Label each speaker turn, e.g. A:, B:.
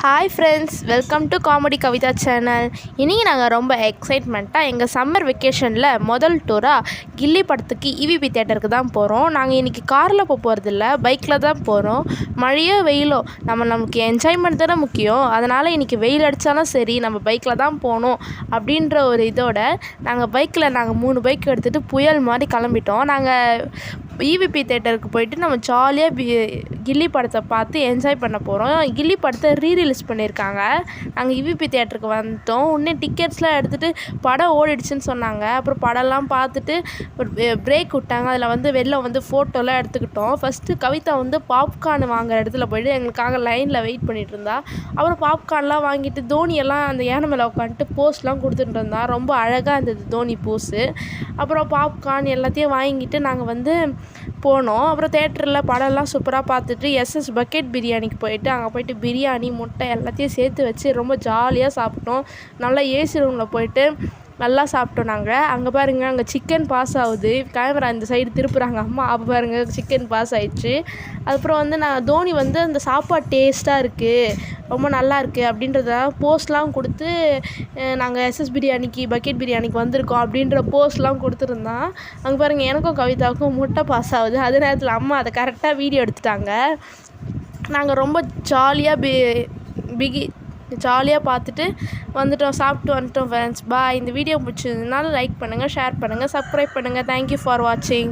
A: Hi friends, welcome to comedy Kavitha channel. இன்றைக்கி நாங்கள் ரொம்ப எக்ஸைட்மெண்ட்டாக எங்கள் சம்மர் வெக்கேஷனில் முதல் டூராக கில்லி படத்துக்கு இவிபி தேட்டருக்கு தான் போகிறோம். நாங்கள் இன்றைக்கி காரில் போகிறதில்ல, பைக்கில் தான் போகிறோம். மழையோ வெயிலோ நமக்கு என்ஜாய்மெண்ட் தானே முக்கியம். அதனால் இன்றைக்கி வெயில் அடித்தாலும் சரி நம்ம பைக்கில் தான் போகணும் அப்படின்ற ஒரு இதோட நாங்கள் 3 பைக் எடுத்துகிட்டு புயல் மாதிரி கிளம்பிட்டோம். நாங்கள் இவிபி தேட்டருக்கு போயிட்டு நம்ம ஜாலியாக கில்லி படத்தை பார்த்து என்ஜாய் பண்ண போகிறோம். கில்லி படத்தை ரீரிலீஸ் பண்ணியிருக்காங்க. நாங்கள் இவிபி தேட்டருக்கு வந்துட்டோம். இன்னும் டிக்கெட்ஸ்லாம் எடுத்துகிட்டு படம் ஓடிடுச்சுன்னு சொன்னாங்க. அப்புறம் படம்லாம் பார்த்துட்டு ஒரு பிரேக் விட்டாங்க. அதில் வெளில ஃபோட்டோலாம் எடுத்துக்கிட்டோம். ஃபஸ்ட்டு கவிதா பாப்கார்ன் வாங்குற இடத்துல போய்ட்டு எங்களுக்காக லைனில் வெயிட் பண்ணிகிட்டு இருந்தா. அப்புறம் பாப்கார்ன்லாம் வாங்கிட்டு தோனியெல்லாம் அந்த யானை மேலே உட்காந்துட்டு போஸ்லாம் கொடுத்துட்டு இருந்தா. ரொம்ப அழகாக இருந்தது தோனி போஸு. அப்புறம் பாப்கார்ன் எல்லாத்தையும் வாங்கிட்டு நாங்கள் போனோம். அப்புறம் தேட்டரில் படம்லாம் சூப்பராக பார்த்துட்டு எஸ்எஸ் பக்கெட் பிரியாணிக்கு போயிட்டு அங்கே போய்ட்டு பிரியாணி முட்டை எல்லாத்தையும் சேர்த்து வச்சு ரொம்ப ஜாலியாக சாப்பிட்டோம். நல்லா ஏசி ரூமில் போயிட்டு நல்லா சாப்பிட்டோம். நாங்கள் அங்கே பாருங்கள், அங்கே சிக்கன் பாஸ் ஆகுது. கேமரா இந்த சைடு திருப்புறாங்க அம்மா. அப்போ பாருங்கள் சிக்கன் பாஸ் ஆயிடுச்சு. அதுக்கப்புறம் நான் தோனி அந்த சாப்பாடு டேஸ்ட்டாக இருக்குது, ரொம்ப நல்லா இருக்குது அப்படின்றதால போஸ்ட்லாம் கொடுத்து நாங்கள் எஸ்எஸ் பிரியாணிக்கு பக்கெட் பிரியாணிக்கு வந்திருக்கோம் அப்படின்ற போஸ்ட்லாம் கொடுத்துருந்தான். அங்கே பாருங்கள் எனக்கும் கவிதாவுக்கும் முட்டை பாஸ் ஆகுது. அதே நேரத்தில் அம்மா அதை கரெக்டாக வீடியோ எடுத்துட்டாங்க. நாங்கள் ரொம்ப ஜாலியாக பார்த்துட்டு சாப்பிட்டு வந்துட்டோம் ஃப்ரெண்ட்ஸ். பாய். இந்த வீடியோ பிடிச்சதுனால லைக் பண்ணுங்கள், ஷேர் பண்ணுங்கள், சப்ஸ்கிரைப் பண்ணுங்கள். தேங்க்யூ ஃபார் வாட்சிங்.